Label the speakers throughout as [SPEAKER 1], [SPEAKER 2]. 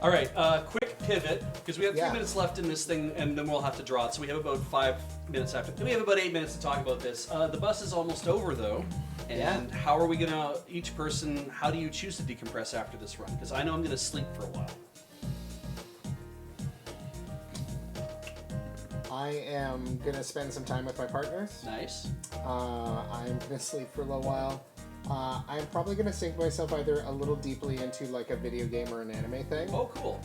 [SPEAKER 1] All right, quick pivot, because we have 3 minutes left in this thing, and then we'll have to draw it. So we have about 5 minutes after. We have about 8 minutes to talk about this. The bus is almost over, though. And how are we going to, each person, how do you choose to decompress after this run? Because I know I'm going to sleep for a while.
[SPEAKER 2] I am going to spend some time with my partners.
[SPEAKER 1] Nice.
[SPEAKER 2] I'm going to sleep for a little while. I'm probably going to sink myself either a little deeply into like a video game or an anime thing.
[SPEAKER 1] Oh, cool.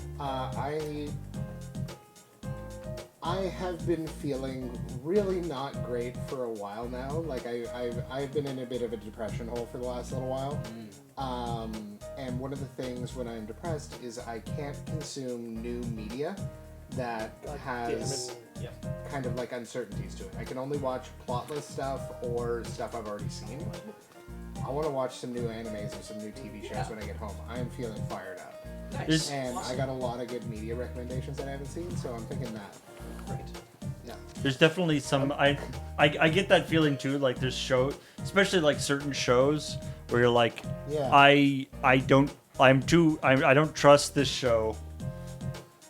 [SPEAKER 2] I have been feeling really not great for a while now. Like I've been in a bit of a depression hole for the last little while. And one of the things when I'm depressed is I can't consume new media that has kind of like uncertainties to it. I can only watch plotless stuff or stuff I've already seen. I want to watch some new animes or some new TV shows when I get home. I'm feeling fired up.
[SPEAKER 1] Nice.
[SPEAKER 2] And I got a lot of good media recommendations that I haven't seen, so I'm thinking that.
[SPEAKER 1] Great.
[SPEAKER 2] Yeah.
[SPEAKER 3] There's definitely some I get that feeling too, like there's especially like certain shows where you're like, I don't trust this show.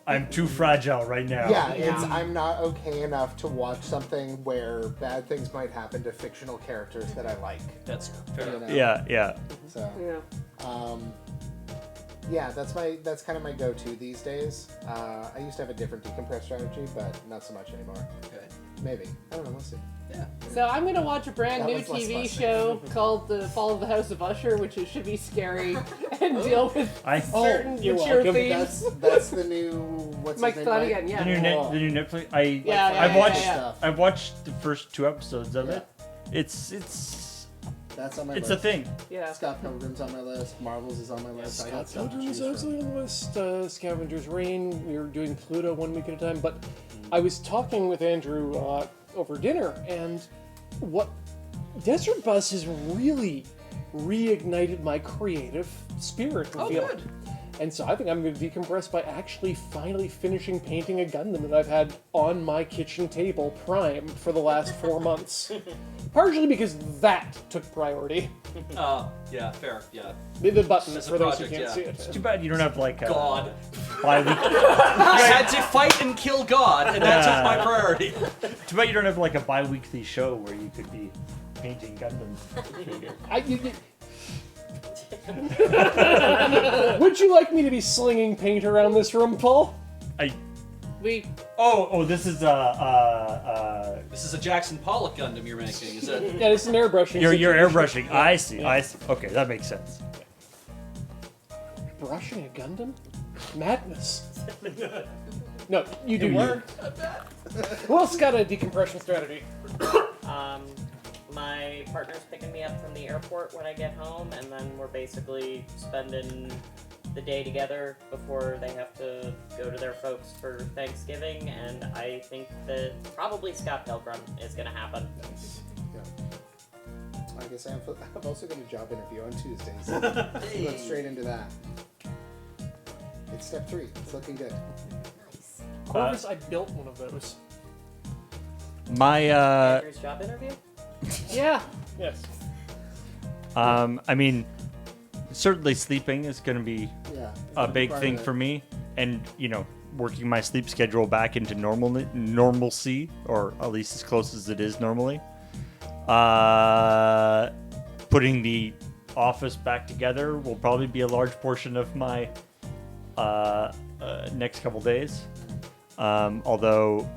[SPEAKER 3] I'm too fragile right now.
[SPEAKER 2] Yeah, I'm not okay enough to watch something where bad things might happen to fictional characters that I like.
[SPEAKER 1] That's fair.
[SPEAKER 2] You know?
[SPEAKER 3] Yeah.
[SPEAKER 2] So, that's kind of my go-to these days. I used to have a different decompress strategy, but not so much anymore.
[SPEAKER 1] Okay.
[SPEAKER 2] Maybe. I don't know. We'll see.
[SPEAKER 1] Yeah.
[SPEAKER 4] So I'm going to watch a brand new TV show called The Fall of the House of Usher, which should be scary and deal with certain mature themes.
[SPEAKER 2] That's the new. What's
[SPEAKER 4] Mike
[SPEAKER 2] his name?
[SPEAKER 4] Flanagan,
[SPEAKER 3] The new Netflix. I've watched the first 2 episodes of it. It's
[SPEAKER 2] that's on my
[SPEAKER 3] list.
[SPEAKER 2] list.
[SPEAKER 3] A thing.
[SPEAKER 4] Yeah.
[SPEAKER 2] Scott Pilgrim's on my list. Marvel's is on my list.
[SPEAKER 5] Scott Pilgrim's absolutely on the list. Scavenger's Reign. We were doing Pluto 1 week at a time, but I was talking with Andrew over dinner, and what Desert Bus has really reignited my creative spirit and feeling.
[SPEAKER 1] Good.
[SPEAKER 5] And so I think I'm going to decompress by actually finally finishing painting a Gundam that I've had on my kitchen table primed for the last 4 months. Partially because that took priority.
[SPEAKER 1] Yeah, fair, yeah.
[SPEAKER 5] The button,
[SPEAKER 1] As a
[SPEAKER 5] for those
[SPEAKER 1] project,
[SPEAKER 5] who can't see it.
[SPEAKER 3] It's too bad you don't have like a
[SPEAKER 1] God.
[SPEAKER 3] bi-weekly.
[SPEAKER 1] I had to fight and kill God, and that took my priority.
[SPEAKER 3] Too bad you don't have like a bi-weekly show where you could be painting Gundams.
[SPEAKER 5] Would you like me to be slinging paint around this room, Paul?
[SPEAKER 3] This is
[SPEAKER 1] This is a Jackson Pollock Gundam you're making, is it?
[SPEAKER 5] Yeah, it's an airbrushing.
[SPEAKER 3] You're
[SPEAKER 5] situation.
[SPEAKER 3] airbrushing. I see. Okay, that makes sense.
[SPEAKER 5] Brushing a Gundam? Madness. No, you do. Who else got a decompression strategy?
[SPEAKER 6] My partner's picking me up from the airport when I get home, and then we're basically spending the day together before they have to go to their folks for Thanksgiving, and I think that probably Scott Pilgrim is going to happen.
[SPEAKER 2] Nice. Yeah. I guess I'm also going to job interview on Tuesdays. Let's straight into that. It's step 3. It's looking good.
[SPEAKER 6] Nice.
[SPEAKER 5] Corvus, I built one of those.
[SPEAKER 6] Andrew's job interview?
[SPEAKER 5] Yeah. Yes.
[SPEAKER 3] I mean, certainly sleeping is going to be a big thing for me, and working my sleep schedule back into normalcy, or at least as close as it is normally. Putting the office back together will probably be a large portion of my next couple days. Although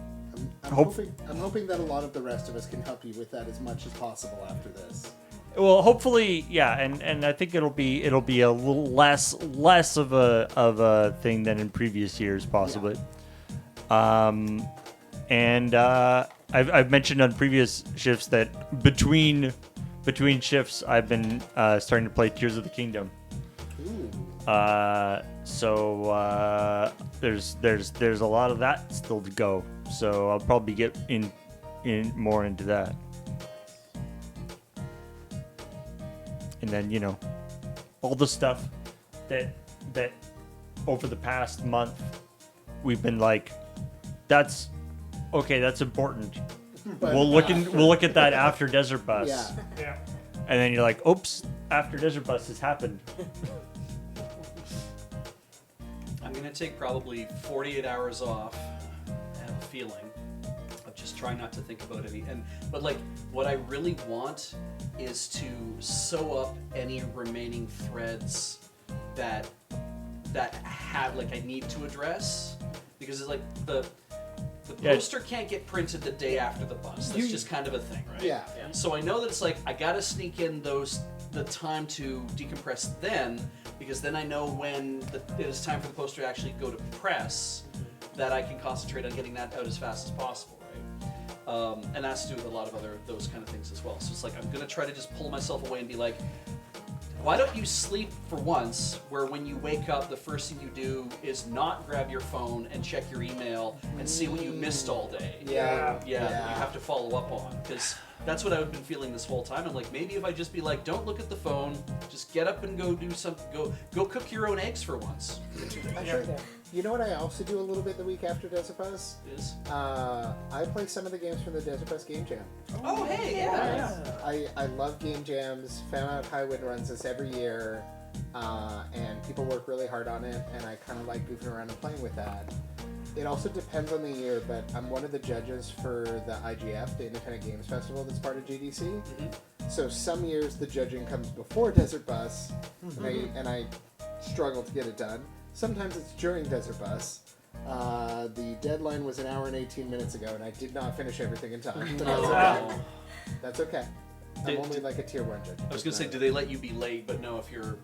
[SPEAKER 2] I'm hoping that a lot of the rest of us can help you with that as much as possible after this.
[SPEAKER 3] Well, hopefully, yeah, and I think it'll be a little less of a thing than in previous years, possibly. Yeah. And I've mentioned on previous shifts that between shifts I've been starting to play Tears of the Kingdom.
[SPEAKER 2] Ooh.
[SPEAKER 3] So there's a lot of that still to go. So I'll probably get in more into that. And then, all the stuff that over the past month we've been like, that's important.
[SPEAKER 2] But
[SPEAKER 3] we'll look at that after Desert Bus.
[SPEAKER 2] Yeah.
[SPEAKER 3] And then you're like, oops, after Desert Bus has happened.
[SPEAKER 1] I'm gonna take probably 48 hours off. I have a feeling of just trying not to think about any. But like, what I really want is to sew up any remaining threads that have like I need to address, because it's like the poster can't get printed the day after the bus. That's just kind of a thing, right?
[SPEAKER 2] Yeah.
[SPEAKER 1] So I know that it's like I gotta sneak in the time to decompress then, because then I know when it is time for the poster to actually go to press, that I can concentrate on getting that out as fast as possible, right? And that's to do with a lot of other those kind of things as well. So it's like I'm gonna try to just pull myself away and be like, why don't you sleep for once, where when you wake up, the first thing you do is not grab your phone and check your email and see what you missed all day.
[SPEAKER 2] Yeah.
[SPEAKER 1] That you have to follow up on, because that's what I've been feeling this whole time. I'm like, maybe if I just be like, don't look at the phone, just get up and go do something. Go cook your own eggs for once.
[SPEAKER 2] You know what I also do a little bit the week after Desert Bus?
[SPEAKER 1] Is
[SPEAKER 2] I play some of the games from the Desert Bus Game Jam.
[SPEAKER 1] oh hey yeah.
[SPEAKER 2] I love game jams. Found out Highwind runs this every year, and people work really hard on it, and I kind of like goofing around and playing with that. It also depends on the year, but I'm one of the judges for the IGF, the Independent Games Festival that's part of GDC.
[SPEAKER 1] Mm-hmm.
[SPEAKER 2] So some years the judging comes before Desert Bus, and I struggle to get it done. Sometimes it's during Desert Bus. The deadline was an hour and 18 minutes ago, and I did not finish everything in time. But that's okay. That's okay. I'm only like a tier 1 judge.
[SPEAKER 1] I was gonna say, do they let you be late? But no, if you're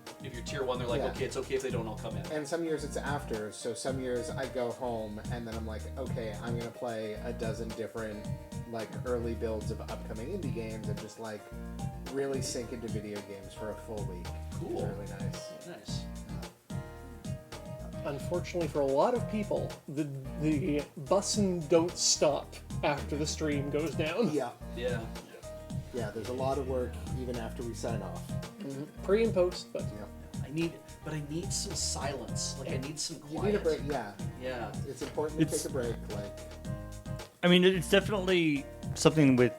[SPEAKER 1] tier 1, they're like, okay, it's okay if they don't all come in.
[SPEAKER 2] And some years it's after, so some years I go home and then I'm like, okay, I'm gonna play a dozen different like early builds of upcoming indie games and just like really sink into video games for a full week.
[SPEAKER 1] Cool.
[SPEAKER 2] It's really nice.
[SPEAKER 1] Nice.
[SPEAKER 5] Unfortunately for a lot of people, the bussin' don't stop after the stream goes down.
[SPEAKER 2] Yeah.
[SPEAKER 1] Yeah.
[SPEAKER 2] Yeah, there's a lot of work even after we sign off.
[SPEAKER 5] Pre and post, but
[SPEAKER 1] I need some silence. Like I need some quiet.
[SPEAKER 2] You need a break, yeah.
[SPEAKER 1] Yeah.
[SPEAKER 2] It's important to take a break. Like,
[SPEAKER 3] I mean, it's definitely something with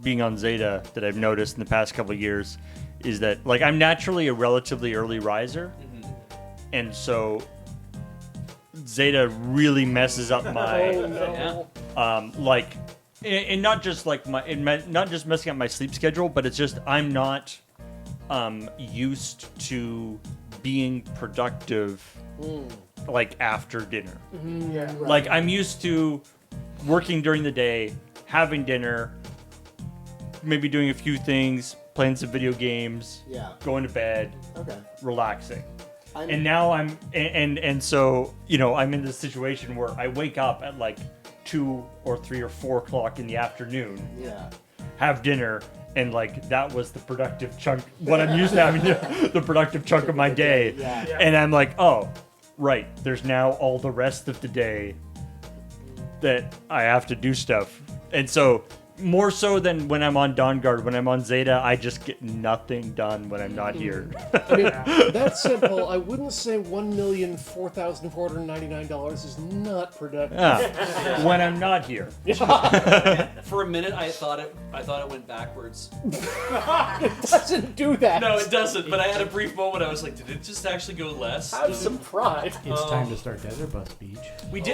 [SPEAKER 3] being on Zeta that I've noticed in the past couple of years is that like I'm naturally a relatively early riser, and so Zeta really messes up my like. And not just like not just messing up my sleep schedule, but it's just I'm not used to being productive like after dinner.
[SPEAKER 2] yeah, right.
[SPEAKER 3] Like I'm used to working during the day, having dinner, maybe doing a few things, playing some video games, going to bed, relaxing. And now I'm so I'm in this situation where I wake up at like 2 or 3 or 4 o'clock in the afternoon, have dinner, and like that was the productive chunk, what I'm used to having the productive chunk of my day. And I'm like, oh, right, there's now all the rest of the day that I have to do stuff. And so more so than when I'm on Dawn Guard, when I'm on Zeta, I just get nothing done when I'm not here.
[SPEAKER 5] I mean, that said, Paul, I wouldn't say $1,004,499 is not productive.
[SPEAKER 3] When I'm not here.
[SPEAKER 1] For a minute, I thought it went backwards.
[SPEAKER 5] It doesn't do that.
[SPEAKER 1] No, it doesn't. But I had a brief moment. I was like, did it just actually go less?
[SPEAKER 5] Have some pride.
[SPEAKER 7] It's time to start Desert Bus Beach.
[SPEAKER 1] We did.